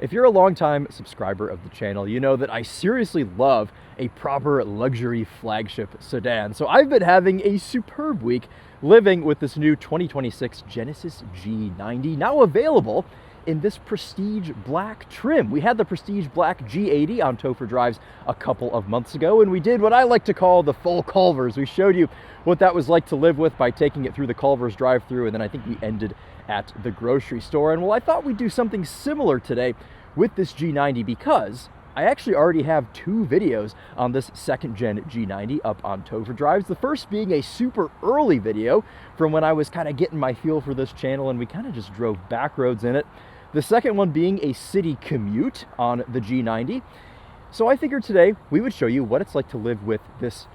If you're a longtime subscriber of the channel, you know that I seriously love a proper luxury flagship sedan. So I've been having a superb week living with this new 2026 Genesis G90, now available in this Prestige Black trim. We had the Prestige Black G80 on Topher drives a couple of months ago, and we did what I like to call the full Culvers. We showed you what that was like to live with by taking it through the Culvers drive-thru, and then I think we ended at the grocery store. And well, I thought we'd do something similar today with this G90 because I actually already have two videos on this second gen G90 up on Topher drives. The first being a super early video from when I was kind of getting my feel for this channel and we kind of just drove back roads in it. The second one being a city commute on the G90. So I figured today we would show you what it's like to live with this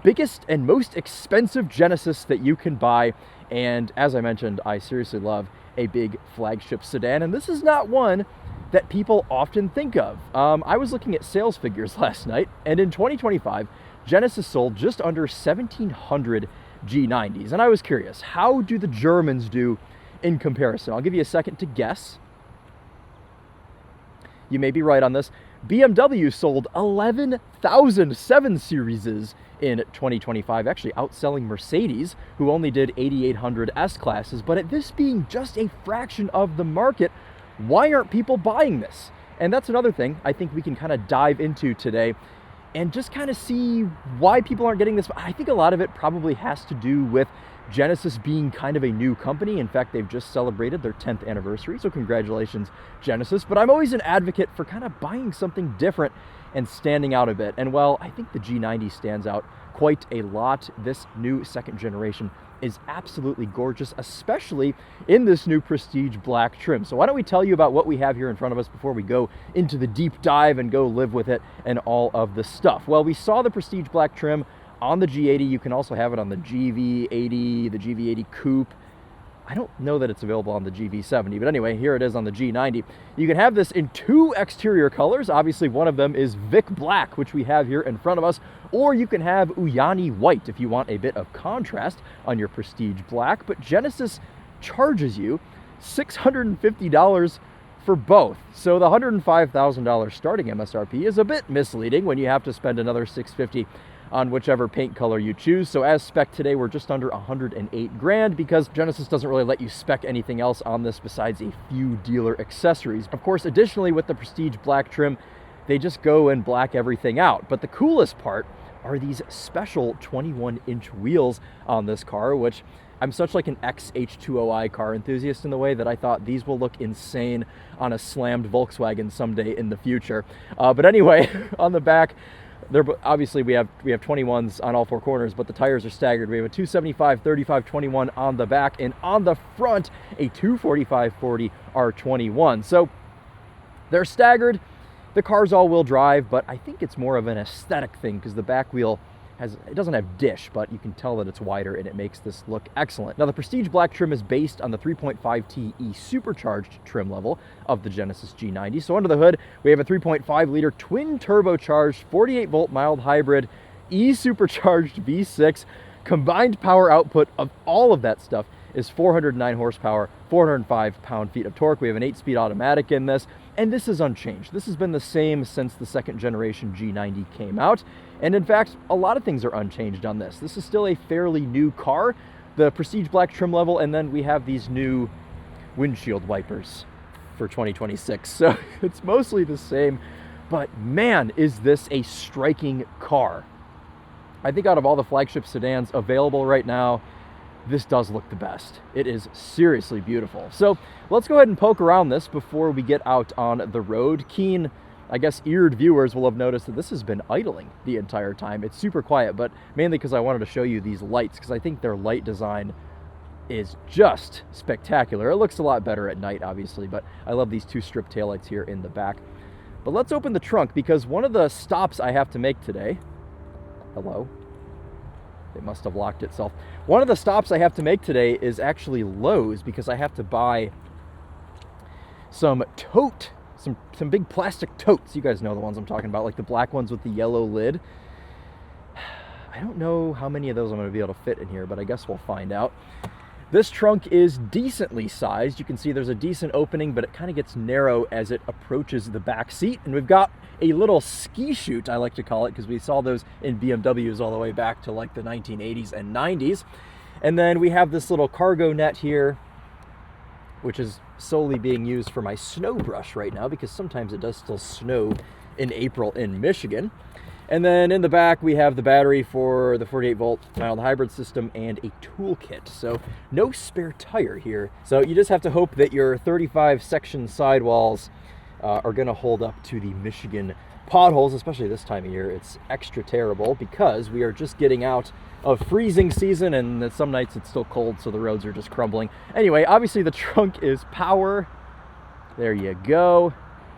biggest and most expensive Genesis that you can buy. And as I mentioned, I seriously love a big flagship sedan, and this is not one that people often think of. I was looking at sales figures last night, and in 2025, Genesis sold just under 1,700 G90s. And I was curious, how do the Germans do in comparison? I'll give you a second to guess. You may be right on this. BMW sold 11,000 7 Series in 2025, actually outselling Mercedes, who only did 8,800 S-classes. But at this being just a fraction of the market, why aren't people buying this? And that's another thing I think we can kind of dive into today and just kind of see why people aren't getting this. I think a lot of it probably has to do with Genesis being kind of a new company. In fact, they've just celebrated their 10th anniversary, so congratulations, Genesis. But I'm always an advocate for kind of buying something different and standing out a bit. And well, I think the G90 stands out quite a lot. This new second generation is absolutely gorgeous, especially in this new Prestige Black trim. So why don't we tell you about what we have here in front of us before we go into the deep dive and go live with it and all of the stuff. Well, we saw the Prestige Black trim on the G80. You can also have it on the GV80, the GV80 Coupe. I don't know that it's available on the GV70, but anyway, here it is on the G90. You can have this in two exterior colors. Obviously, one of them is Vik Black, which we have here in front of us, or you can have Uyani White if you want a bit of contrast on your Prestige Black. But Genesis charges you $650 for both. So the $105,000 starting MSRP is a bit misleading when you have to spend another $650 on whichever paint color you choose. So as spec today, we're just under 108 grand because Genesis doesn't really let you spec anything else on this besides a few dealer accessories. Of course, additionally with the Prestige Black trim, they just go and black everything out. But the coolest part are these special 21-inch wheels on this car, which I'm such like an ex-H2OI car enthusiast in the way that I thought these will look insane on a slammed Volkswagen someday in the future. But anyway, on the back, obviously we have 21s on all four corners, but the tires are staggered. We have a 275 35 21 on the back, and on the front a 245 40 R21. So they're staggered. The car's all-wheel drive, but I think it's more of an aesthetic thing because the back wheel it doesn't have dish, but you can tell that it's wider and it makes this look excellent. Now the Prestige Black trim is based on the 3.5T E-Supercharged trim level of the Genesis G90. So under the hood, we have a 3.5 liter twin turbocharged 48 volt mild hybrid E-Supercharged V6. Combined power output of all of that stuff is 409 horsepower, 405 pound-feet of torque. We have an 8-speed automatic in this, and this is unchanged. This has been the same since the second generation G90 came out. And in fact, a lot of things are unchanged on this. This is still a fairly new car, the Prestige Black trim level, and then we have these new windshield wipers for 2026. So it's mostly the same, but man, is this a striking car. I think out of all the flagship sedans available right now, this does look the best. It is seriously beautiful. So let's go ahead and poke around this before we get out on the road. Keen, I guess, eared viewers will have noticed that this has been idling the entire time. It's super quiet, but mainly because I wanted to show you these lights because I think their light design is just spectacular. It looks a lot better at night, obviously, but I love these two strip taillights here in the back. But let's open the trunk because one of the stops I have to make today, hello, it must have locked itself. One of the stops I have to make today is actually Lowe's because I have to buy some big plastic totes. You guys know the ones I'm talking about, like the black ones with the yellow lid. I don't know how many of those I'm going to be able to fit in here, but I guess we'll find out. This trunk is decently sized. You can see there's a decent opening, but it kind of gets narrow as it approaches the back seat. And we've got a little ski chute, I like to call it, because we saw those in BMWs all the way back to like the 1980s and 90s. And then we have this little cargo net here, which is solely being used for my snow brush right now, because sometimes it does still snow in April in Michigan. And then in the back, we have the battery for the 48-volt mild hybrid system and a toolkit. So no spare tire here. So you just have to hope that your 35-section sidewalls are going to hold up to the Michigan potholes, especially this time of year. It's extra terrible because we are just getting out of freezing season, and some nights it's still cold, so the roads are just crumbling. Anyway, obviously the trunk is power. There you go.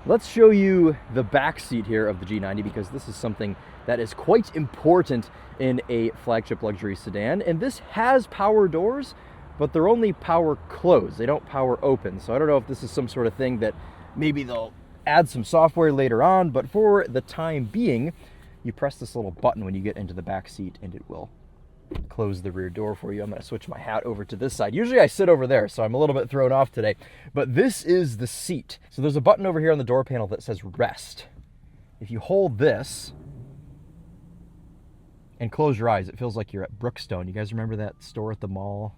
Let's show you the back seat here of the G90, because this is something that is quite important in a flagship luxury sedan. And this has power doors, but they're only power closed. They don't power open. So I don't know if this is some sort of thing that maybe they'll add some software later on, but for the time being, you press this little button when you get into the back seat and it will close the rear door for you. I'm going to switch my hat over to this side. Usually I sit over there, so I'm a little bit thrown off today, but this is the seat. So there's a button over here on the door panel that says rest. If you hold this and close your eyes, it feels like you're at Brookstone. You guys remember that store at the mall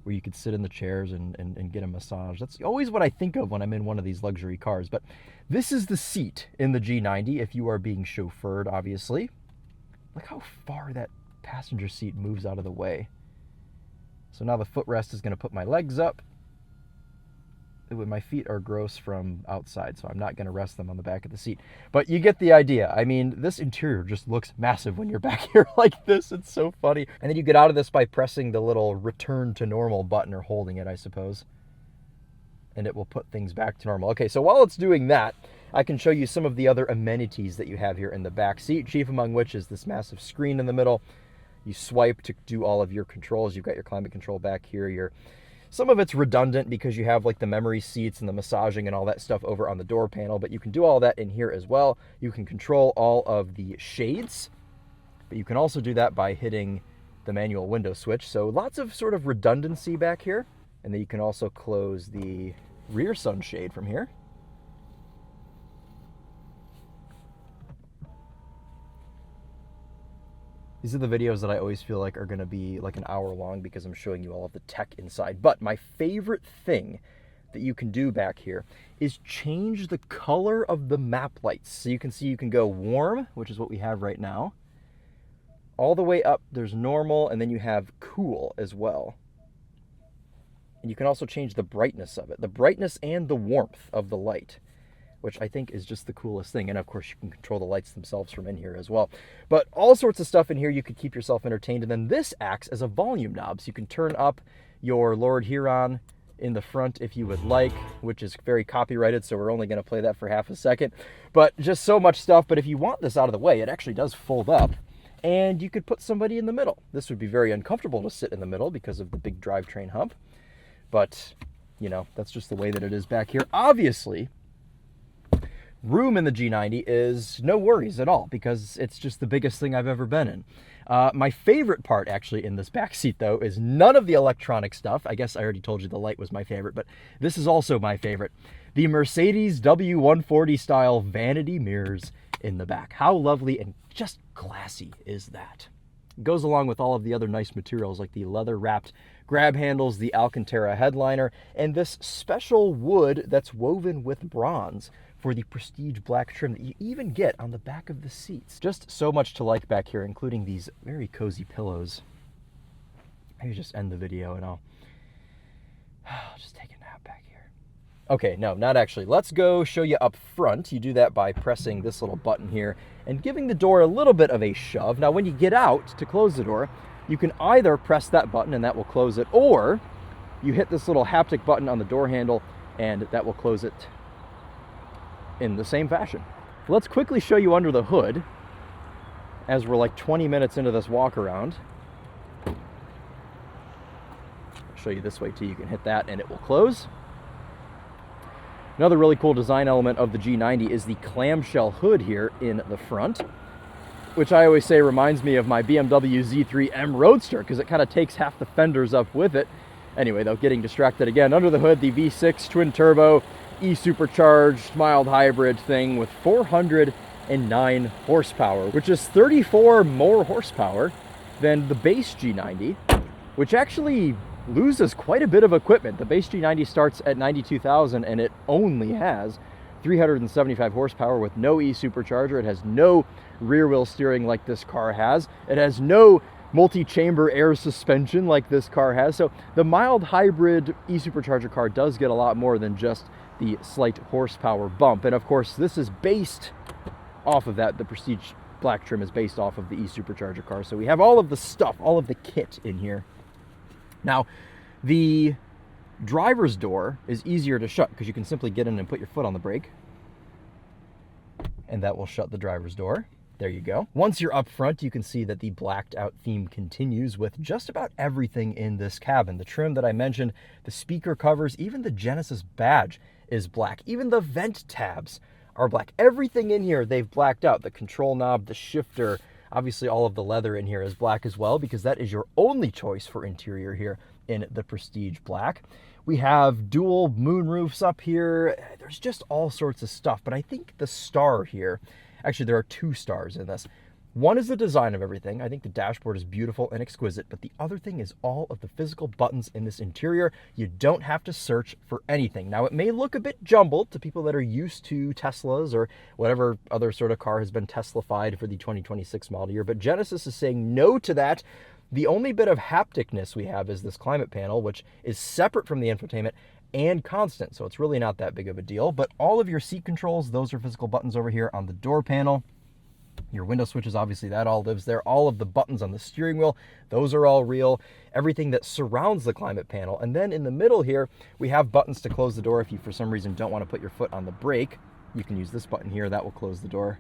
where you could sit in the chairs and get a massage? That's always what I think of when I'm in one of these luxury cars. But this is the seat in the G90 if you are being chauffeured, obviously. Look how far that passenger seat moves out of the way. So now the footrest is going to put my legs up. My feet are gross from outside, so I'm not going to rest them on the back of the seat. But you get the idea. I mean, this interior just looks massive when you're back here like this. It's so funny. And then you get out of this by pressing the little return to normal button, or holding it, I suppose. And it will put things back to normal. Okay, so while it's doing that, I can show you some of the other amenities that you have here in the back seat, chief among which is this massive screen in the middle. You swipe to do all of your controls. You've got your climate control back here. Some of it's redundant because you have like the memory seats and the massaging and all that stuff over on the door panel, but you can do all that in here as well. You can control all of the shades, but you can also do that by hitting the manual window switch. So lots of sort of redundancy back here. And then you can also close the rear sunshade from here. These are the videos that I always feel like are going to be like an hour long because I'm showing you all of the tech inside. But my favorite thing that you can do back here is change the color of the map lights. So you can see you can go warm, which is what we have right now. All the way up, there's normal, and then you have cool as well. And you can also change the brightness of it, the brightness and the warmth of the light, which I think is just the coolest thing. And of course you can control the lights themselves from in here as well. But all sorts of stuff in here you could keep yourself entertained. And then this acts as a volume knob. So you can turn up your Lord Huron in the front if you would like, which is very copyrighted, so we're only going to play that for half a second. But just so much stuff. But if you want this out of the way, it actually does fold up, and you could put somebody in the middle. This would be very uncomfortable to sit in the middle because of the big drivetrain hump. But, you know, that's just the way that it is back here. Obviously, room in the G90 is no worries at all because it's just the biggest thing I've ever been in. My favorite part actually in this back seat though is none of the electronic stuff. I guess I already told you the light was my favorite, but this is also my favorite. The Mercedes W140 style vanity mirrors in the back. How lovely and just classy is that? It goes along with all of the other nice materials like the leather wrapped grab handles, the Alcantara headliner, and this special wood that's woven with bronze for the prestige black trim that you even get on the back of the seats. Just so much to like back here, including these very cozy pillows. Maybe just end the video and I'll just take a nap back here. Okay, no, not actually. Let's go show you up front. You do that by pressing this little button here and giving the door a little bit of a shove. Now, when you get out to close the door, you can either press that button and that will close it, or you hit this little haptic button on the door handle and that will close it in the same fashion. Let's quickly show you under the hood as we're like 20 minutes into this walk around. I'll show you this way too. You can hit that and it will close. Another really cool design element of the G90 is the clamshell hood here in the front, which I always say reminds me of my BMW Z3M Roadster because it kind of takes half the fenders up with it. Anyway, though, getting distracted again. Under the hood, the V6 twin turbo E-Supercharged mild hybrid thing with 409 horsepower, which is 34 more horsepower than the base G90, which actually loses quite a bit of equipment. The base G90 starts at 92,000 and it only has 375 horsepower with no E-Supercharger. It has no rear wheel steering like this car has. It has no multi-chamber air suspension like this car has. So the mild hybrid E-Supercharger car does get a lot more than just the slight horsepower bump. And of course, this is based off of that. The Prestige Black trim is based off of the E-Supercharger car. So we have all of the stuff, all of the kit in here. Now, the driver's door is easier to shut because you can simply get in and put your foot on the brake, and that will shut the driver's door. There you go. Once you're up front, you can see that the blacked out theme continues with just about everything in this cabin. The trim that I mentioned, the speaker covers, even the Genesis badge is black. Even the vent tabs are black. Everything in here they've blacked out. The control knob, the shifter, obviously all of the leather in here is black as well, because that is your only choice for interior here in the Prestige Black. We have dual moonroofs up here. There's just all sorts of stuff, but I think the star here, actually there are two stars in this. One is the design of everything. I think the dashboard is beautiful and exquisite, but the other thing is all of the physical buttons in this interior. You don't have to search for anything. Now, it may look a bit jumbled to people that are used to Teslas or whatever other sort of car has been Tesla-fied for the 2026 model year, but Genesis is saying no to that. The only bit of hapticness we have is this climate panel, which is separate from the infotainment and constant, so it's really not that big of a deal. But all of your seat controls, those are physical buttons over here on the door panel. Your window switches, obviously that all lives there. All of the buttons on the steering wheel, those are all real. Everything that surrounds the climate panel. And then in the middle here, we have buttons to close the door. If you, for some reason, don't want to put your foot on the brake, you can use this button here. That will close the door.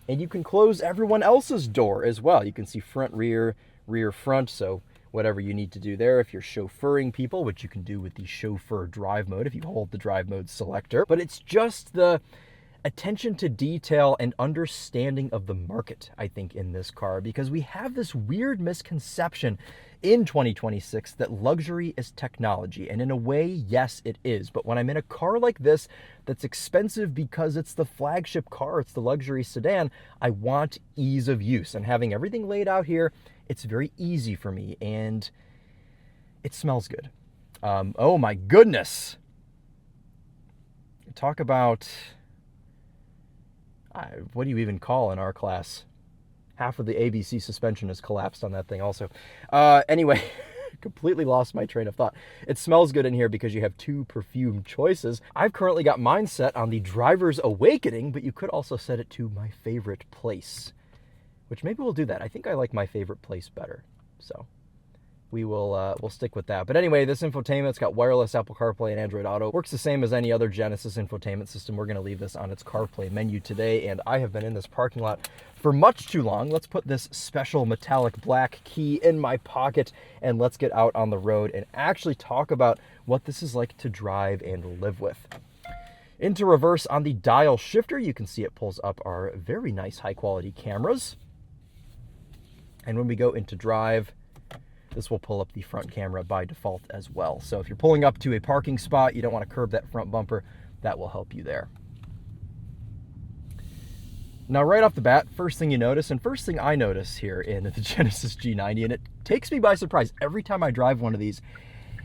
And you can close everyone else's door as well. You can see front, rear, rear, front. So whatever you need to do there, if you're chauffeuring people, which you can do with the chauffeur drive mode if you hold the drive mode selector. But it's just the attention to detail and understanding of the market, I think, in this car, because we have this weird misconception in 2026 that luxury is technology. And in a way, yes, it is. But when I'm in a car like this that's expensive because it's the flagship car, it's the luxury sedan, I want ease of use. And having everything laid out here, it's very easy for me, and it smells good. Oh my goodness. Talk about, what do you even call in our class? Half of the ABC suspension is collapsed on that thing also. Anyway, completely lost my train of thought. It smells good in here because you have two perfume choices. I've currently got mine set on the Driver's Awakening, but you could also set it to my favorite place, which maybe we'll do that. I think I like my favorite place better. So we'll stick with that. But anyway, this infotainment's got wireless Apple CarPlay and Android Auto. Works the same as any other Genesis infotainment system. We're going to leave this on its CarPlay menu today, and I have been in this parking lot for much too long. Let's put this special metallic black key in my pocket, and let's get out on the road and actually talk about what this is like to drive and live with. Into reverse on the dial shifter, you can see it pulls up our very nice high-quality cameras. And when we go into drive, this will pull up the front camera by default as well. So if you're pulling up to a parking spot, you don't want to curb that front bumper, that will help you there. Now, right off the bat, first thing you notice, and first thing I notice here in the Genesis G90, and it takes me by surprise every time I drive one of these,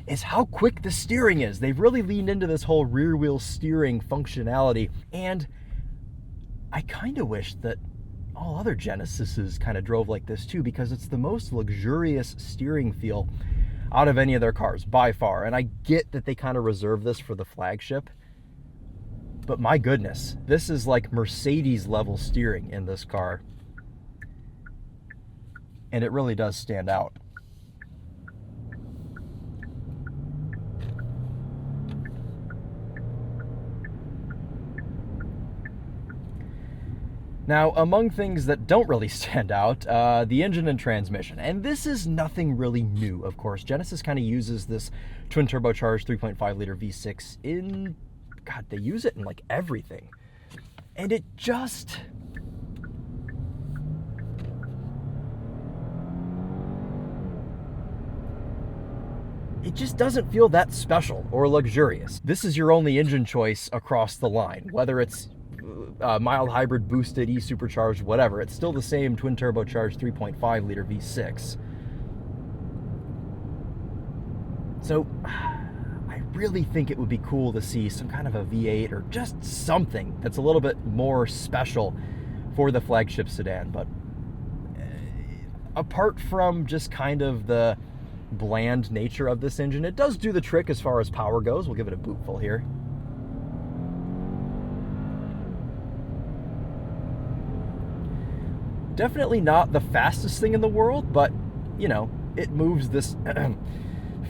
is how quick the steering is. They've really leaned into this whole rear wheel steering functionality, and I kind of wish that all other Genesises kind of drove like this too, because it's the most luxurious steering feel out of any of their cars by far. And I get that they kind of reserve this for the flagship, but my goodness, this is like Mercedes level steering in this car, and it really does stand out. Now, among things that don't really stand out, the engine and transmission. And this is nothing really new, of course. Genesis kind of uses this twin turbocharged 3.5 liter V6 in, God, they use it in like everything. And it just, it just doesn't feel that special or luxurious. This is your only engine choice across the line, whether it's mild hybrid, boosted, E-Supercharged, whatever. It's still the same twin turbocharged 3.5 liter V6. So I really think it would be cool to see some kind of a V8 or just something that's a little bit more special for the flagship sedan. But apart from just kind of the bland nature of this engine, it does do the trick as far as power goes. We'll give it a bootful here. Definitely not the fastest thing in the world, but, you know, it moves this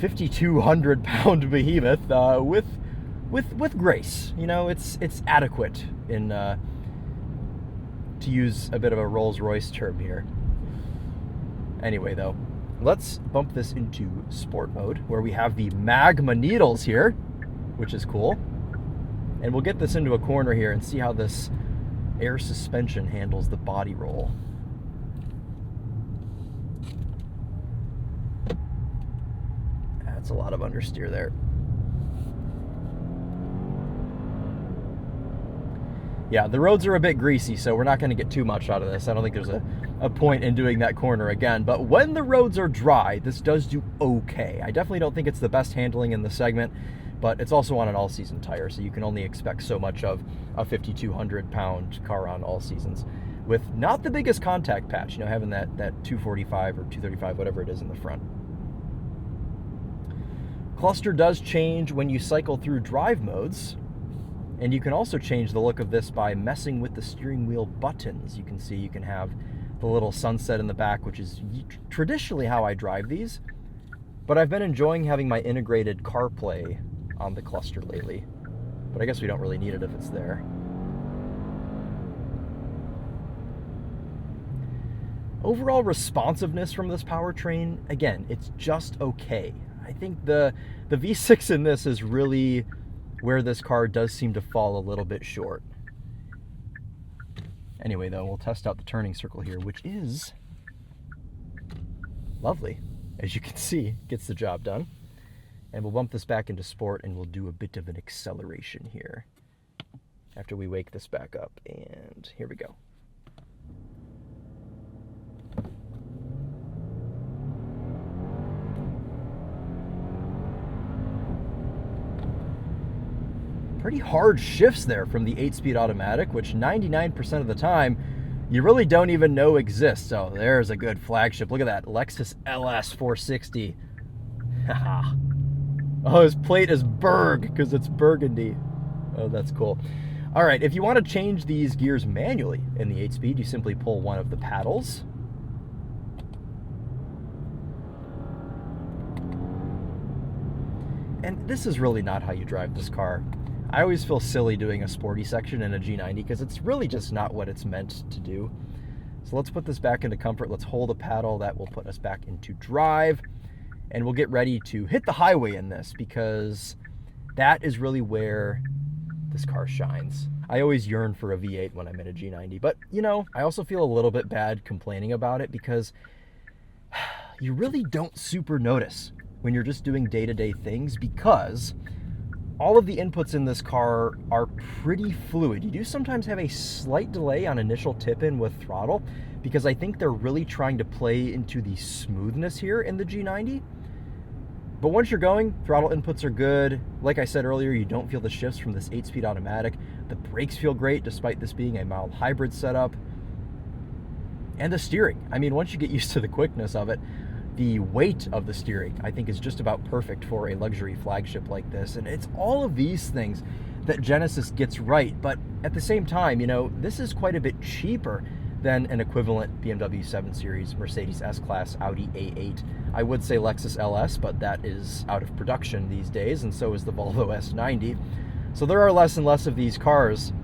5,200 pound behemoth with grace. You know, it's adequate in, to use a bit of a Rolls-Royce term here. Anyway, though, let's bump this into sport mode, where we have the magma needles here, which is cool. And we'll get this into a corner here and see how this air suspension handles the body roll. That's a lot of understeer there. Yeah, the roads are a bit greasy, so we're not going to get too much out of this. I don't think there's a point in doing that corner again. But when the roads are dry, this does do okay. I definitely don't think it's the best handling in the segment, but it's also on an all-season tire, so you can only expect so much of a 5,200 pound car on all seasons, with not the biggest contact patch, you know, having that 245 or 235, whatever it is in the front. Cluster does change when you cycle through drive modes, and you can also change the look of this by messing with the steering wheel buttons. You can see you can have the little sunset in the back, which is traditionally how I drive these, but I've been enjoying having my integrated CarPlay on the cluster lately, but I guess we don't really need it if it's there. Overall responsiveness from this powertrain, again, it's just okay. I think the V6 in this is really where this car does seem to fall a little bit short. Anyway, though, we'll test out the turning circle here, which is lovely. As you can see, gets the job done. And we'll bump this back into sport, and we'll do a bit of an acceleration here after we wake this back up. And here we go. Pretty hard shifts there from the 8-speed automatic, which 99% of the time you really don't even know exists. So there's a good flagship. Look at that, Lexus LS 460. Oh, his plate is Berg because it's burgundy. Oh, that's cool. All right, if you want to change these gears manually in the 8-speed, you simply pull one of the paddles. And this is really not how you drive this car. I always feel silly doing a sporty section in a G90 because it's really just not what it's meant to do. So let's put this back into comfort. Let's hold a paddle. That will put us back into drive. And we'll get ready to hit the highway in this, because that is really where this car shines. I always yearn for a V8 when I'm in a G90. But, you know, I also feel a little bit bad complaining about it, because you really don't super notice when you're just doing day-to-day things, because all of the inputs in this car are pretty fluid. You do sometimes have a slight delay on initial tip-in with throttle, because I think they're really trying to play into the smoothness here in the G90. But once you're going, throttle inputs are good. Like I said earlier, you don't feel the shifts from this 8-speed automatic. The brakes feel great, despite this being a mild hybrid setup. And the steering. I mean, once you get used to the quickness of it, the weight of the steering, I think, is just about perfect for a luxury flagship like this. And it's all of these things that Genesis gets right. But at the same time, you know, this is quite a bit cheaper than an equivalent BMW 7 Series, Mercedes S-Class, Audi A8. I would say Lexus LS, but that is out of production these days, and so is the Volvo S90. So there are less and less of these cars.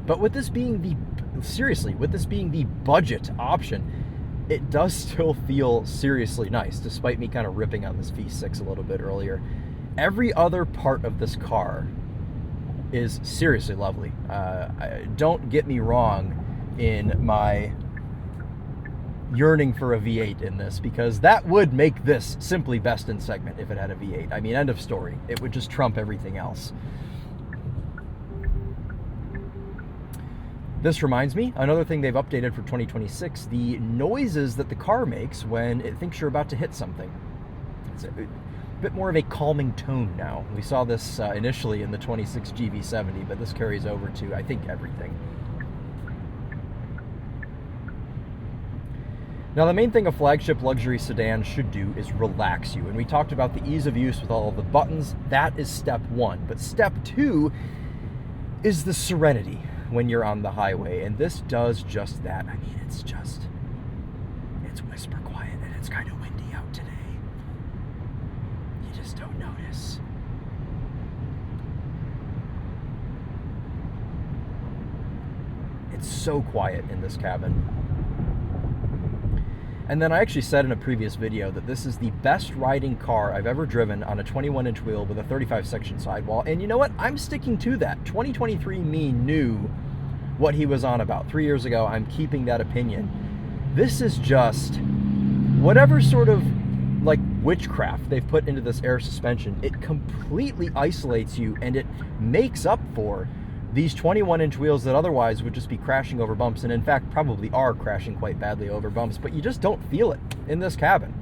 But with this being the budget option, it does still feel seriously nice, despite me kind of ripping on this V6 a little bit earlier. Every other part of this car is seriously lovely. Don't get me wrong in my yearning for a V8 in this, because that would make this simply best in segment if it had a V8. I mean, end of story. It would just trump everything else. This reminds me, another thing they've updated for 2026, the noises that the car makes when it thinks you're about to hit something. It's a bit more of a calming tone now. We saw this initially in the 26 GV70, but this carries over to, I think, everything. Now, the main thing a flagship luxury sedan should do is relax you. And we talked about the ease of use with all of the buttons. That is step one. But step two is the serenity when you're on the highway. And this does just that. I mean, it's whisper quiet, and it's kind of windy out today. You just don't notice. It's so quiet in this cabin. And then I actually said in a previous video that this is the best riding car I've ever driven on a 21-inch wheel with a 35-section sidewall. And you know what? I'm sticking to that. 2023 me knew what he was on about. 3 years ago, I'm keeping that opinion. This is just whatever sort of like witchcraft they've put into this air suspension. It completely isolates you, and it makes up for these 21-inch wheels that otherwise would just be crashing over bumps, and in fact probably are crashing quite badly over bumps, but you just don't feel it in this cabin.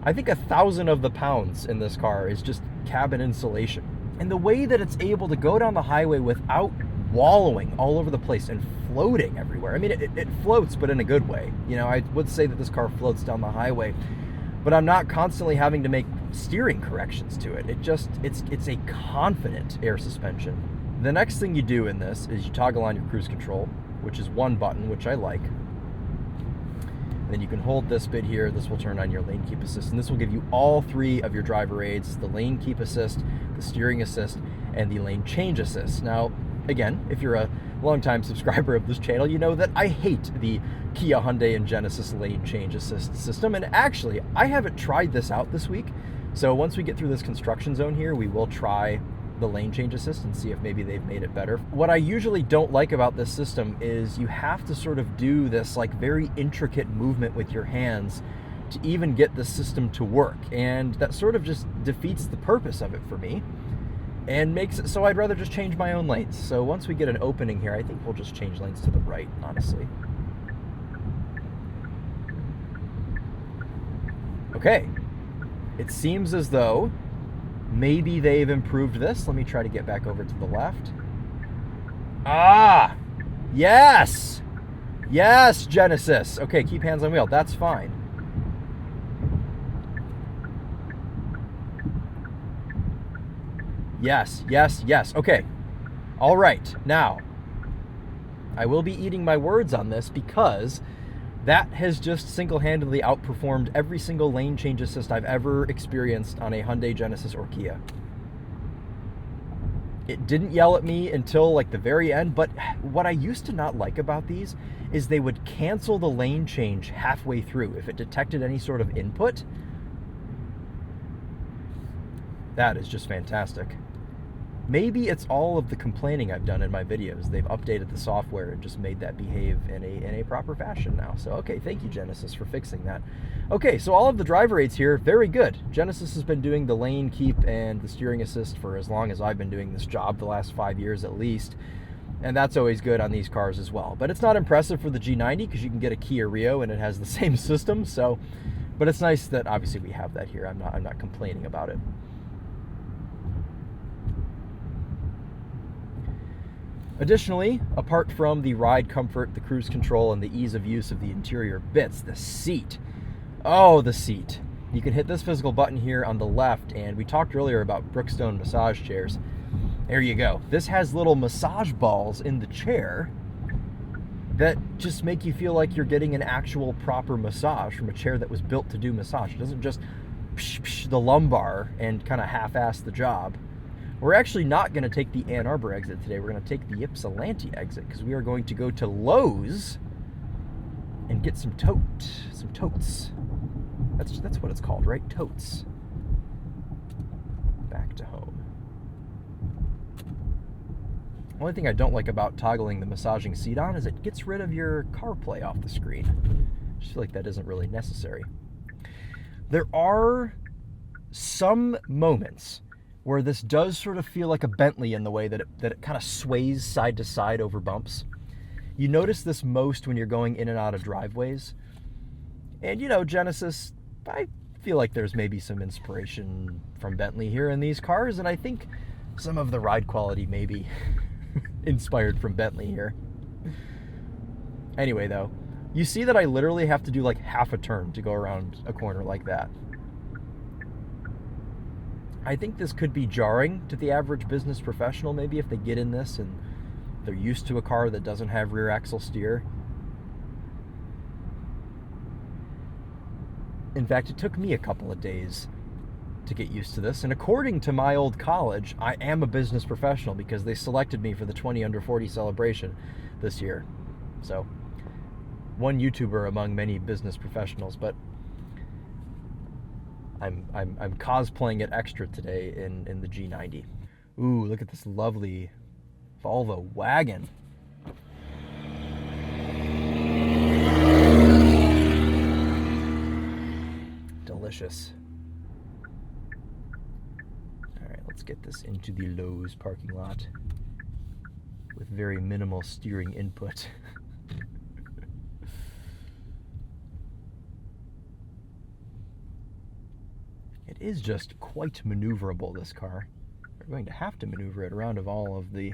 I think 1,000 of the pounds in this car is just cabin insulation. And the way that it's able to go down the highway without wallowing all over the place and floating everywhere. I mean, it floats, but in a good way. You know, I would say that this car floats down the highway, but I'm not constantly having to make steering corrections to it. It's a confident air suspension. The next thing you do in this is you toggle on your cruise control, which is one button, which I like. Then you can hold this bit here. This will turn on your lane keep assist, and this will give you all three of your driver aids: the lane keep assist, the steering assist, and the lane change assist. Now, again, if you're a longtime subscriber of this channel, you know that I hate the Kia, Hyundai, and Genesis lane change assist system, and actually, I haven't tried this out this week. So once we get through this construction zone here, we will try the lane change assist and see if maybe they've made it better. What I usually don't like about this system is you have to sort of do this like very intricate movement with your hands to even get the system to work, and that sort of just defeats the purpose of it for me and makes it so I'd rather just change my own lanes. So once we get an opening here, I think we'll just change lanes to the right, honestly. Okay, it seems as though maybe they've improved this. Let me try to get back over to the left. Ah! Yes! Yes, Genesis! Okay, keep hands on wheel. That's fine. Yes, yes, yes. Okay. All right. Now, I will be eating my words on this because that has just single-handedly outperformed every single lane change assist I've ever experienced on a Hyundai, Genesis, or Kia. It didn't yell at me until like the very end, but what I used to not like about these is they would cancel the lane change halfway through if it detected any sort of input. That is just fantastic. Maybe it's all of the complaining I've done in my videos. They've updated the software and just made that behave in a proper fashion now. So, okay, thank you, Genesis, for fixing that. Okay, so all of the driver aids here, very good. Genesis has been doing the lane keep and the steering assist for as long as I've been doing this job, the last 5 years at least. And that's always good on these cars as well. But it's not impressive for the G90 because you can get a Kia Rio and it has the same system. So, but it's nice that obviously we have that here. I'm not complaining about it. Additionally, apart from the ride comfort, the cruise control, and the ease of use of the interior bits, the seat. Oh, the seat. You can hit this physical button here on the left, and we talked earlier about Brookstone massage chairs. There you go. This has little massage balls in the chair that just make you feel like you're getting an actual proper massage from a chair that was built to do massage. It doesn't just psh, psh, the lumbar and kind of half-ass the job. We're actually not going to take the Ann Arbor exit today. We're going to take the Ypsilanti exit because we are going to go to Lowe's and get some totes. That's what it's called, right? Totes. Back to home. Only thing I don't like about toggling the massaging seat on is it gets rid of your CarPlay off the screen. just feel like that isn't really necessary. There are some moments where this does sort of feel like a Bentley in the way that it kind of sways side to side over bumps. You notice this most when you're going in and out of driveways. And you know, Genesis, I feel like there's maybe some inspiration from Bentley here in these cars, and I think some of the ride quality may be inspired from Bentley here. Anyway though, you see that I literally have to do like half a turn to go around a corner like that. I think this could be jarring to the average business professional, maybe if they get in this and they're used to a car that doesn't have rear axle steer. In fact, it took me a couple of days to get used to this, and according to my old college, I am a business professional because they selected me for the 20 under 40 celebration this year. So, one YouTuber among many business professionals, but I'm cosplaying it extra today in the G90. Ooh, look at this lovely Volvo wagon. Delicious. All right, let's get this into the Lowe's parking lot with very minimal steering input. It is just quite maneuverable, this car. We're going to have to maneuver it around of all of the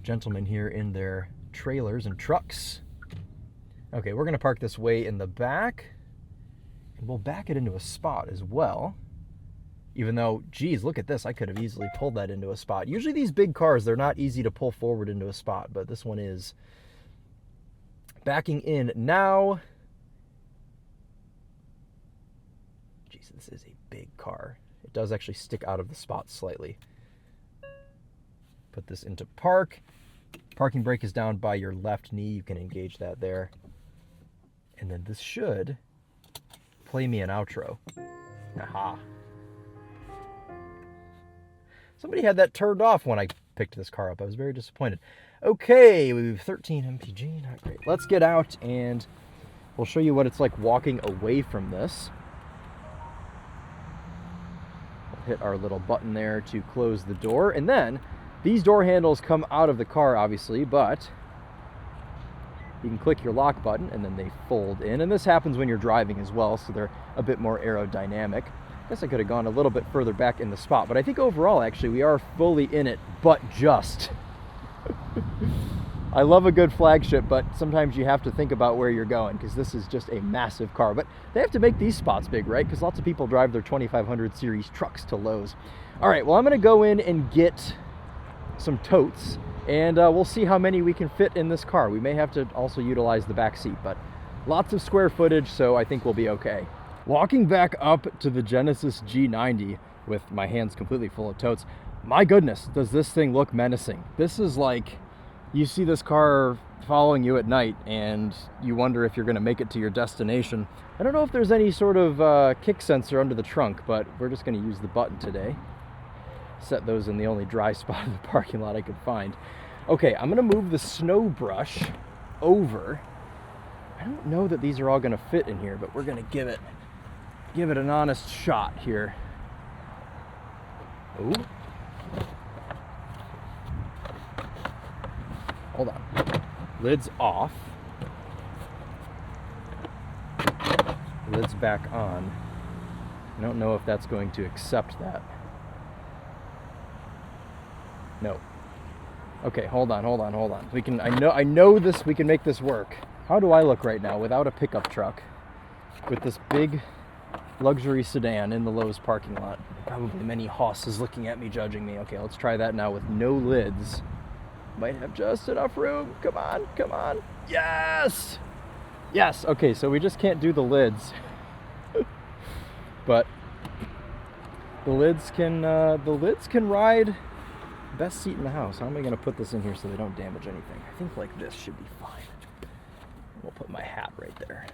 gentlemen here in their trailers and trucks. Okay, we're going to park this way in the back, and we'll back it into a spot as well. Even though, geez, look at this, I could have easily pulled that into a spot. Usually these big cars, they're not easy to pull forward into a spot, but this one is. Backing in now. Geez, this is a big car. It does actually stick out of the spot slightly. Put this into park. Parking brake is down by your left knee. You can engage that there. And then this should play me an outro. Aha. Somebody had that turned off when I picked this car up. I was very disappointed. Okay, we've 13 mpg, not great. Let's get out and we'll show you what it's like walking away from this. We'll hit our little button there to close the door, and then these door handles come out of the car, obviously, but you can click your lock button and then they fold in. And this happens when you're driving as well, so they're a bit more aerodynamic. I guess I could have gone a little bit further back in the spot, but I think overall, actually, we are fully in it, but just. I love a good Flagship, but sometimes you have to think about where you're going because this is just a massive car. But they have to make these spots big, right? Because lots of people drive their 2500 series trucks to Lowe's. All right, well, I'm going to go in and get some totes, and we'll see how many we can fit in this car. We may have to also utilize the back seat, but lots of square footage, so I think we'll be okay. Walking back up to the Genesis G90 with my hands completely full of totes, my goodness, does this thing look menacing. This is like, you see this car following you at night and you wonder if you're going to make it to your destination. I don't know if there's any sort of kick sensor under the trunk, but we're just going to use the button today. Set those in the only dry spot in the parking lot I could find. Okay, I'm going to move the snow brush over. I don't know that these are all going to fit in here, but we're going to give it an honest shot here. Ooh. Hold on. Lid's off. Lid's back on. I don't know if that's going to accept that. No. Okay, hold on. We can. I know this. We can make this work. How do I look right now without a pickup truck, with this big luxury sedan in the Lowe's parking lot? Probably many hosses looking at me, judging me. Okay, let's try that now with no lids. Might have just enough room. Come on. Yes. Okay, so we just can't do the lids, but the lids can ride. Best seat in the house. How am I going to put this in here so they don't damage anything? I think like this should be fine. We'll put my hat right there,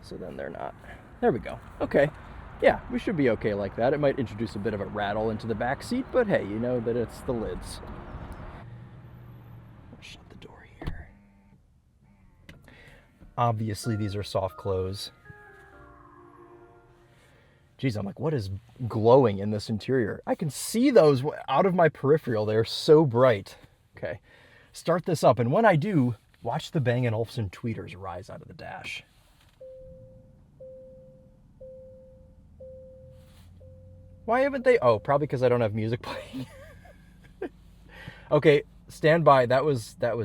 so then they're not. There we go. Okay. Yeah, we should be okay like that. It might introduce a bit of a rattle into the back seat, but hey, you know that it's the lids. I'll shut the door here. Obviously, these are soft close. Geez, I'm like, what is glowing in this interior? I can see those out of my peripheral. They're so bright. Okay, start this up. And when I do, watch the Bang & Olufsen tweeters rise out of the dash. Why haven't they? Oh, probably because I don't have music playing. Okay, stand by. That was a bit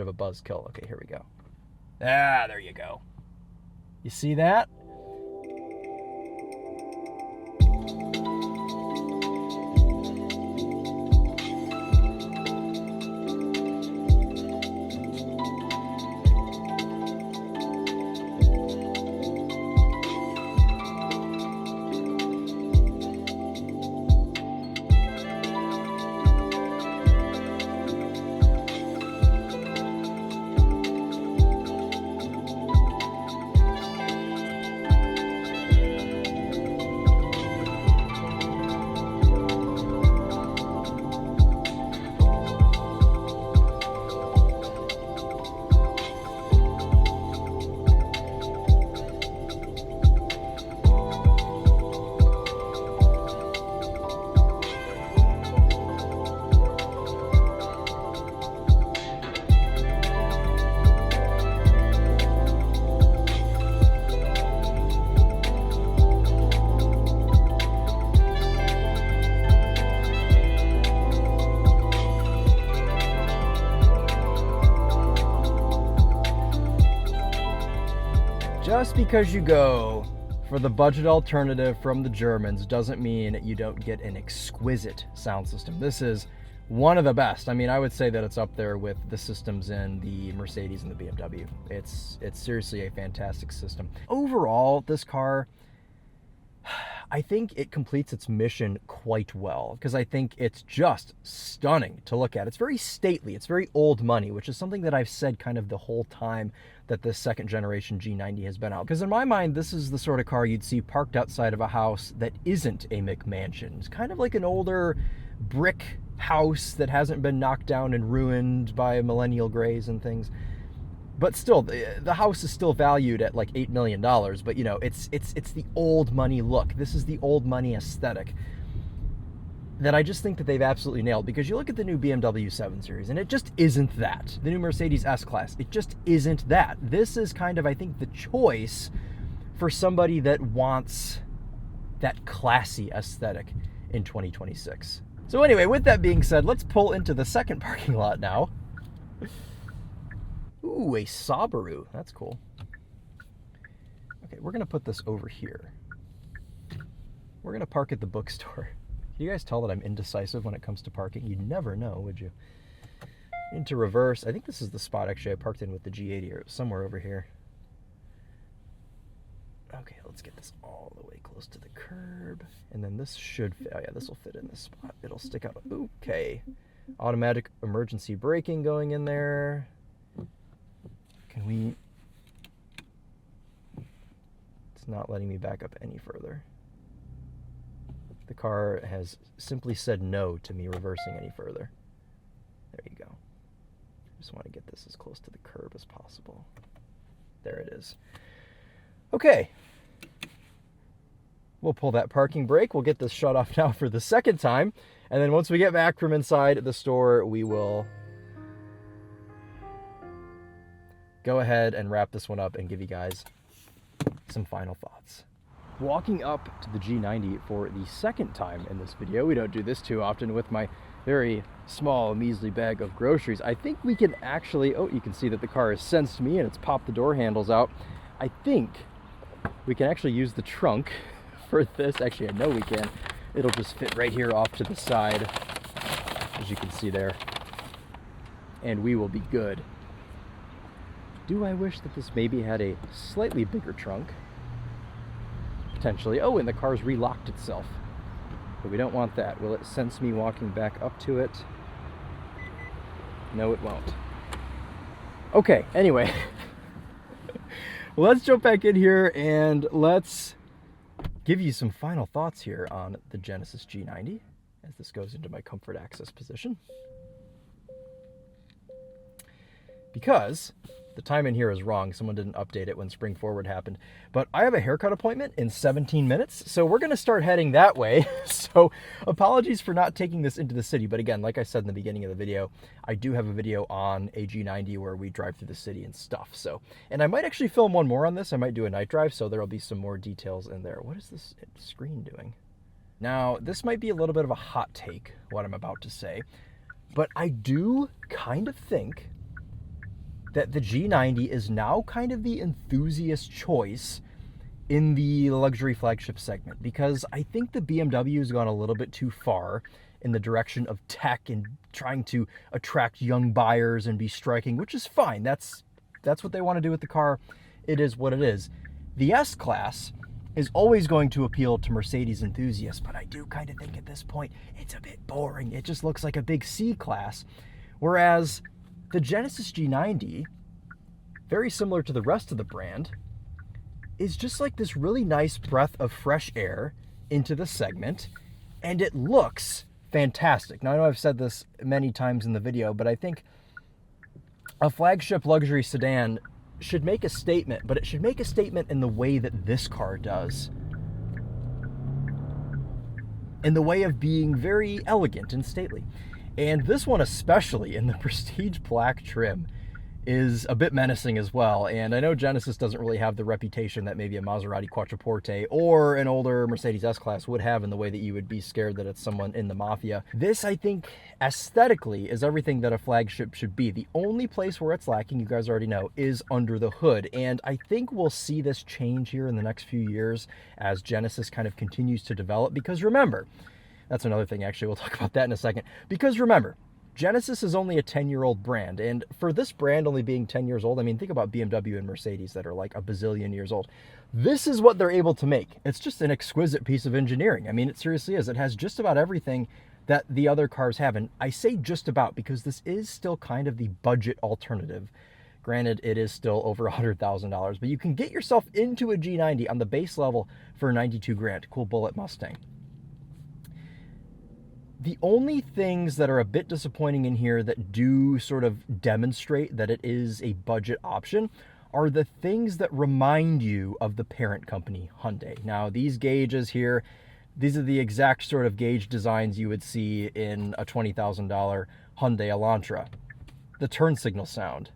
of a buzzkill. Okay, here we go. Ah, there you go. You see that? Just because you go for the budget alternative from the Germans doesn't mean you don't get an exquisite sound system. This is one of the best. I mean, I would say that it's up there with the systems in the Mercedes and the BMW. It's seriously a fantastic system. Overall, this car, I think it completes its mission quite well, because I think it's just stunning to look at. It's very stately. It's very old money, which is something that I've said kind of the whole time that this second generation G90 has been out. Because in my mind, this is the sort of car you'd see parked outside of a house that isn't a McMansion. It's kind of like an older brick house that hasn't been knocked down and ruined by millennial grays and things. But still, the house is still valued at like $8 million. But you know, it's the old money look. This is the old money aesthetic that I just think that they've absolutely nailed. Because you look at the new BMW 7 Series, and it just isn't that. The new Mercedes S-Class, it just isn't that. This is kind of, I think, the choice for somebody that wants that classy aesthetic in 2026. So anyway, with that being said, let's pull into the second parking lot now. Ooh, a Subaru. That's cool. Okay, we're going to put this over here. We're going to park at the bookstore. Can you guys tell that I'm indecisive when it comes to parking? You'd never know, would you? Into reverse. I think this is the spot, actually, I parked in with the G80, or it was somewhere over here. Okay, let's get this all the way close to the curb. And then this should fit. Oh, yeah, this will fit in this spot. It'll stick out. Okay. Automatic emergency braking going in there. Can we... It's not letting me back up any further. The car has simply said no to me reversing any further. There you go. Just want to get this as close to the curb as possible. There it is. Okay. We'll pull that parking brake. We'll get this shut off now for the second time. And then once we get back from inside the store, we will go ahead and wrap this one up and give you guys some final thoughts. Walking up to the G90 for the second time in this video. We don't do this too often with my very small, measly bag of groceries. I think we can actually, oh, you can see that the car has sensed me and it's popped the door handles out. I think we can actually use the trunk for this. Actually, I know we can. It'll just fit right here off to the side, as you can see there. And we will be good. Do I wish that this maybe had a slightly bigger trunk? Potentially. Oh, and the car's relocked itself. But we don't want that. Will it sense me walking back up to it? No, it won't. Okay, anyway. Let's jump back in here and let's give you some final thoughts here on the Genesis G90 as this goes into my comfort access position. because the time in here is wrong. Someone didn't update it when Spring Forward happened. But I have a haircut appointment in 17 minutes, so we're going to start heading that way. So apologies for not taking this into the city. But again, like I said in the beginning of the video, I do have a video on a G90 where we drive through the city and stuff. So, and I might actually film one more on this. I might do a night drive, so there'll be some more details in there. What is this screen doing? Now, this might be a little bit of a hot take, what I'm about to say, but I do kind of think that the G90 is now kind of the enthusiast choice in the luxury flagship segment, because I think the BMW has gone a little bit too far in the direction of tech and trying to attract young buyers and be striking, which is fine. That's what they want to do with the car. It is what it is. The S-Class is always going to appeal to Mercedes enthusiasts, but I do kind of think at this point it's a bit boring. It just looks like a big C-Class, whereas the Genesis G90, very similar to the rest of the brand, is just like this really nice breath of fresh air into the segment, and it looks fantastic. Now, I know I've said this many times in the video, but I think a flagship luxury sedan should make a statement, but it should make a statement in the way that this car does. In the way of being very elegant and stately. And this one, especially in the Prestige Black trim, is a bit menacing as well. And I know Genesis doesn't really have the reputation that maybe a Maserati Quattroporte or an older Mercedes S-Class would have, in the way that you would be scared that it's someone in the mafia. This, I think, aesthetically is everything that a flagship should be. The only place where it's lacking, you guys already know, is under the hood. And I think we'll see this change here in the next few years as Genesis kind of continues to develop. Because remember, that's another thing, actually, we'll talk about that in a second. Because remember, Genesis is only a 10-year-old brand, and for this brand only being 10 years old, I mean, think about BMW and Mercedes that are like a bazillion years old. This is what they're able to make. It's just an exquisite piece of engineering. I mean, it seriously is. It has just about everything that the other cars have, and I say just about because this is still kind of the budget alternative. Granted, it is still over $100,000, but you can get yourself into a G90 on the base level for 92 grand. Cool bullet Mustang. The only things that are a bit disappointing in here that do sort of demonstrate that it is a budget option are the things that remind you of the parent company, Hyundai. Now, these gauges here, these are the exact sort of gauge designs you would see in a $20,000 Hyundai Elantra. The turn signal sound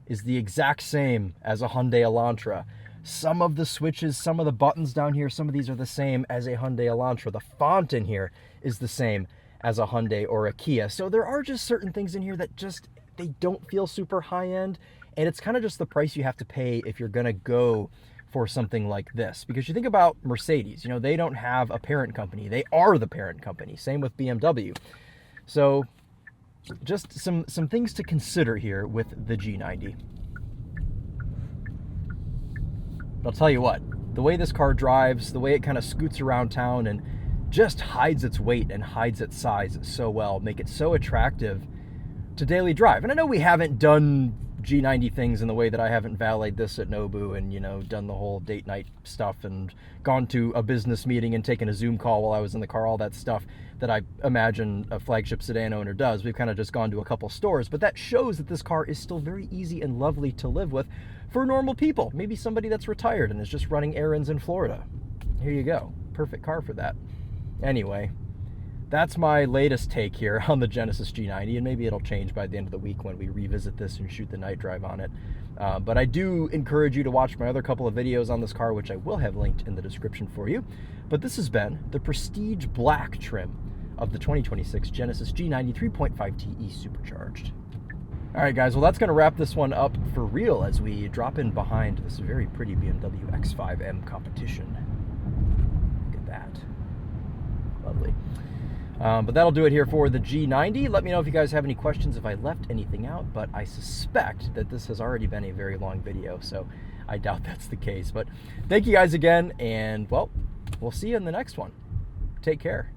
is the exact same as a Hyundai Elantra. Some of the switches, some of the buttons down here, some of these are the same as a Hyundai Elantra. The font in here is the same as a Hyundai or a Kia. So there are just certain things in here that just, they don't feel super high-end, and it's kind of just the price you have to pay if you're gonna go for something like this. Because you think about Mercedes, you know, they don't have a parent company. They are the parent company. Same with BMW. So just some things to consider here with the G90. I'll tell you what, the way this car drives, the way it kind of scoots around town and just hides its weight and hides its size so well, make it so attractive to daily drive. And I know we haven't done G90 things in the way that I haven't valeted this at Nobu and, you know, done the whole date night stuff and gone to a business meeting and taken a Zoom call while I was in the car, all that stuff that I imagine a flagship sedan owner does. We've kind of just gone to a couple stores, but that shows that this car is still very easy and lovely to live with for normal people. Maybe somebody that's retired and is just running errands in Florida. Here you go. Perfect car for that. Anyway, that's my latest take here on the Genesis G90, and maybe it'll change by the end of the week when we revisit this and shoot the night drive on it. But I do encourage you to watch my other couple of videos on this car, which I will have linked in the description for you. But this has been the Prestige Black trim of the 2026 Genesis G90 3.5T E-Supercharged. All right, guys, well, that's going to wrap this one up for real as we drop in behind this very pretty BMW X5M competition. Look at that. Lovely. But that'll do it here for the G90. Let me know if you guys have any questions, if I left anything out, but I suspect that this has already been a very long video, so I doubt that's the case. But thank you guys again, and, well, we'll see you in the next one. Take care.